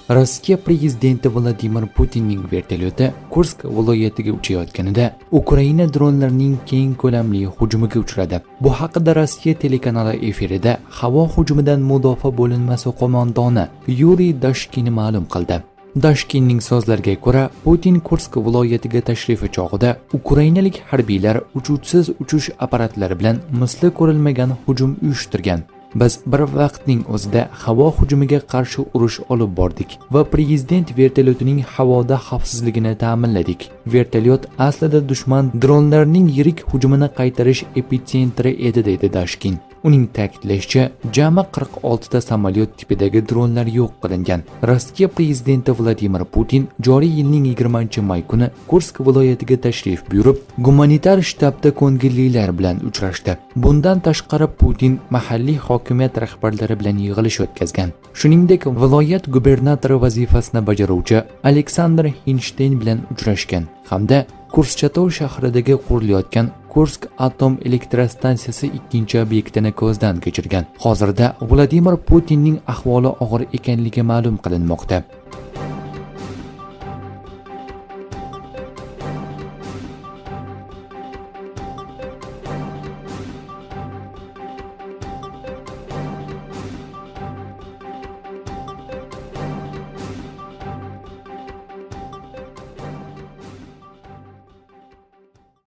Rossiya prezidenti Vladimir Putinning vertolyoti Kursk viloyatiga uchayotganida Ukraina dronlarining keng ko'lamli hujumiga uchradi. Bu haqida Rossiya telekanali efirida havo hujumidan mudofaa bo'linmasi qo'mondoni Yuriy Dashkin ma'lum qildi. Dashkinning so'zlariga ko'ra, Putin Kursk viloyatiga tashrifi chog'ida ukrainalik harbiylar uchuvchisiz uchish apparatlari bilan misli ko'rilmagan hujum uyushtirgan. Biz bir vaqtning o'zida havo hujumiga qarshi urush olib bordik va prezident vertolyotining havoda xavfsizligini ta'minladik. Vertolyot aslida dushman dronlarining yirik hujumini qaytarish epitsentri edi, deydi Dashkin. Uning ta'kidlashicha, jami 46 ta samolyot tipidagi dronlar yo'q qilingan. Rossiya prezidenti Vladimir Putin joriy yilning 20-may kuni Kursk viloyatiga tashrif buyurib, gumanitar shtabda ko'ngillilar bilan uchrashdi. Bundan tashqari Putin mahalliy hokimiyat rahbarlari bilan yig'ilish o'tkazgan. Shuningdek, viloyat gubernatori vazifasini bajaruvchi Aleksandr Hinsteyn bilan uchrashgan hamda Kurschatov shahridagi qurilayotgan Kursk atom elektrostansiyasi ikkinchi obyektini ko'zdan kechirgan. Hozirda Vladimir Putinning ahvoli og'ir ekanligi ma'lum qilinmoqda.